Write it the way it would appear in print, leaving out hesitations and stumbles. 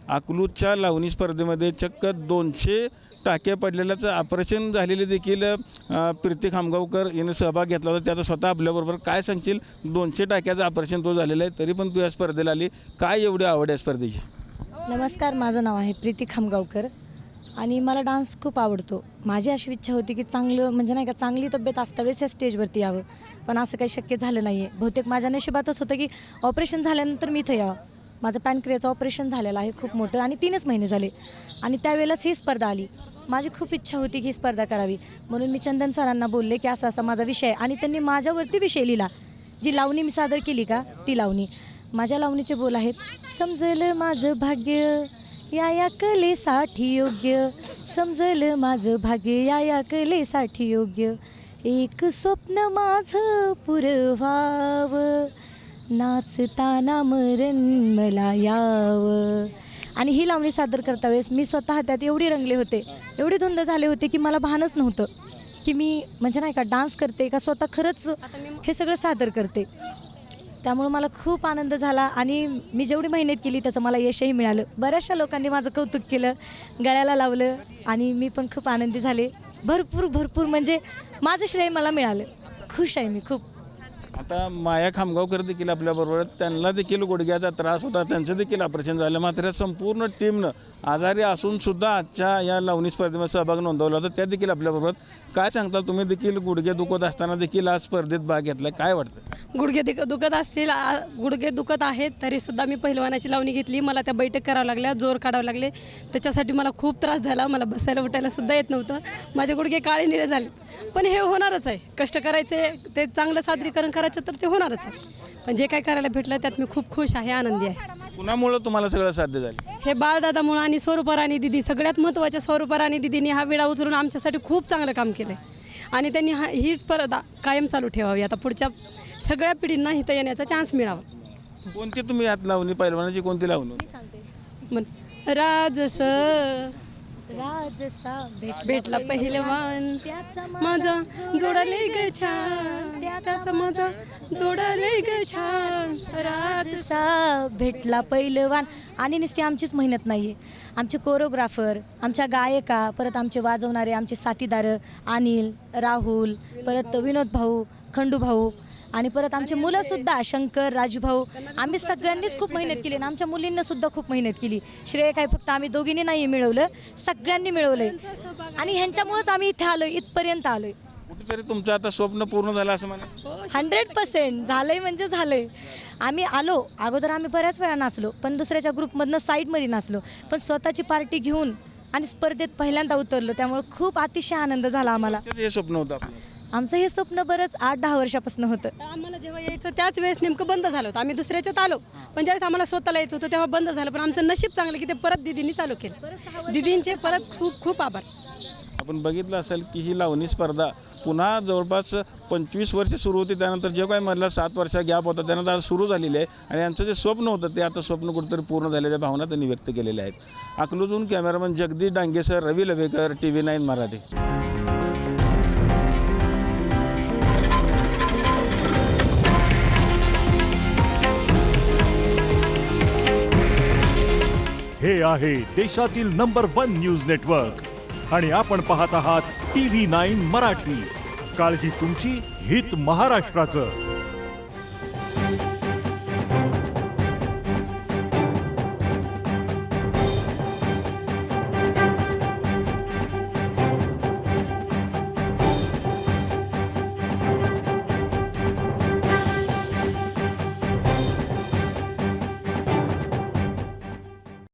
अकलूजच्या लावणी स्पर्धेमध्ये चक्क 200 टाके पडलेल्याचं ऑपरेशन झालेले देखील प्रीती खामगावकर याने सहभाग घेतला होता. त्याचा स्वतः आपल्याबरोबर काय सांगशील? 200 टाक्याचं ऑपरेशन तो झालेलं आहे, तरी पण तू या स्पर्धेला आली, काय एवढी आवड आहे स्पर्धेची? नमस्कार, माझं नाव आहे प्रीती खामगावकर आणि मला डान्स खूप आवडतो. माझी अशी इच्छा होती की चांगलं म्हणजे नाही का चांगली तब्येत असतावेळेस या स्टेजवरती यावं, पण असं काही शक्य झालं नाही आहे. बहुतेक माझ्या नशिबातच होतं की ऑपरेशन झाल्यानंतर मी इथं यावं. माझं पॅनक्रियाचं ऑपरेशन झालेलं आहे खूप मोठं आणि 3च महिने झाले आणि त्यावेळेलाच ही स्पर्धा आली. माझी खूप इच्छा होती की ही स्पर्धा करावी, म्हणून मी चंदन सरांना बोलले की असा माझा विषय आहे आणि त्यांनी माझ्यावरती विषय लिहिला. जी लावणी मी सादर केली का ती लावणी. माझ्या लावणीचे बोल आहेत: समजलं माझं भाग्य या कलेसाठी योग्य, समजलं माझं भाग्य या कलेसाठी योग्य, एक स्वप्न माझं पुरवावं, नाचताना मरण मला यावं. आणि ही लावणी सादर करता वेळेस मी स्वतः त्यात एवढी रंगले होते, एवढी धुंद झाले होते की मला भानच नव्हतं की मी म्हणजे नाही का डान्स करते का स्वतः खरंच हे सगळं सादर करते. त्यामुळे मला खूप आनंद झाला आणि मी जेवढी मेहनत केली त्याचं मला यशही मिळालं. बऱ्याचशा लोकांनी माझं कौतुक केलं, गळ्याला लावलं आणि मी पण खूप आनंदी झाले. भरपूर म्हणजे माझं श्रेय मला मिळालं. खुश आहे मी खूप. आता माया खामगावकर देखील आपल्याबरोबर, त्यांना देखील गुडघ्याचा त्रास होता, त्यांचं देखील ऑपरेशन झालं. मात्र संपूर्ण टीमनं आजारी असूनसुद्धा आजच्या या लावणी स्पर्धेमध्ये सहभाग नोंदवला होता. त्या देखील आपल्याबरोबर. काय सांगताल, तुम्ही देखील गुडघे दुखत असताना देखील आज स्पर्धेत भाग घेतला, काय वाटतं? गुडघे दुखत असतील, गुडघे दुखत आहेत तरीसुद्धा मी पहिलवानाची लावणी घेतली. मला त्या बैठक करावं लागल्या, जोर काढावं लागले. त्याच्यासाठी मला खूप त्रास झाला. मला बसायला उठायला सुद्धा येत नव्हतं. माझे गुडघे काळे निळे झाले. पण हे होणारच आहे. कष्ट करायचे, ते चांगलं सादरीकरण करायचं तर ते होणारच आहे. पण जे काय करायला भेटलं त्यात मी खूप खुश आहे, आनंदी आहे. कुणामुळं तुम्हाला सगळं साध्य झालं? हे बाळदादामुळं आणि स्वरूपा राणी दिदी, सगळ्यात महत्त्वाच्या स्वरूपा राणी दिदीने हा विडा उचलून आमच्यासाठी खूप चांगलं काम केलं आहे आणि त्यांनी हीच स्पर्धा कायम चालू ठेवावी. आता पुढच्या सगळ्या पिढींना इथं येण्याचा चान्स मिळावा. कोणती तुम्ही यात लावणी, पहिलवानाची कोणती लावणी? राजसा भेटला पहिलवान, माझा जोडाले ग छान, त्याचा माझा जोडाले ग छान, राजसा भेटला पहिलवान. आणि नुसती आमचीच मेहनत नाही आहे, आमचे कोरिओग्राफर, आमच्या गायिका, परत आमचे वाजवणारे आमचे साथीदार अनिल, राहुल, परत विनोद भाऊ, खंडू भाऊ आणि परत आमचे मुलंसुद्धा शंकर, राजूभाऊ, आम्ही सगळ्यांनीच खूप मेहनत केली आणि आमच्या मुलींनासुद्धा खूप मेहनत केली. श्रेय काय फक्त आम्ही दोघींनी नाही मिळवलं, सगळ्यांनी मिळवलं आहे आणि ह्यांच्यामुळेच आम्ही इथे आलो, इथपर्यंत आलो आहे. कुठेतरी तुमचं आता स्वप्न पूर्ण झालं असं म्हणा? 100% झालं आहे म्हणजे झालं आहे. आम्ही आलो अगोदर, आम्ही बऱ्याच वेळा नाचलो, पण दुसऱ्याच्या ग्रुपमधनं साईडमध्ये नाचलो, पण स्वतःची पार्टी घेऊन आणि स्पर्धेत पहिल्यांदा उतरलो. त्यामुळे खूप अतिशय आनंद झाला आम्हाला. हे स्वप्न होतं आपलं? आमचं हे स्वप्न बरंच 8-10 वर्षापासून होतं. आम्हाला जेव्हा यायचं त्याच वेळेस नेमकं बंद झालं होतं. आम्ही दुसऱ्याच्यात आलो, पण ज्यावेळेस आम्हाला स्वतःला यायचं होतं तेव्हा बंद झालं. पण आमचं नशीब चांगलं की ते परत दिदींनी चालू केलं. दिदींचे परत खूप खूप आभार. आपण बघितलं असेल की ही लावणी स्पर्धा पुन्हा जवळपास 25 वर्ष सुरू होती. त्यानंतर जे काही मधला 7 वर्षा गॅप होता त्यानंतर आज सुरू झालेली आहे आणि यांचं जे स्वप्न होतं ते आता स्वप्न कुठेतरी पूर्ण झालेल्या भावना त्यांनी व्यक्त केलेल्या आहेत. अकलूजहून कॅमेरामन जगदीश डांगेसर, रवी लवेकर, TV9 मराठी. हे आहे देशातील नंबर 1 न्यूज नेटवर्क आणि आपण पाहत आहात TV9 मराठी. काळजी तुमची, हित महाराष्ट्राचं.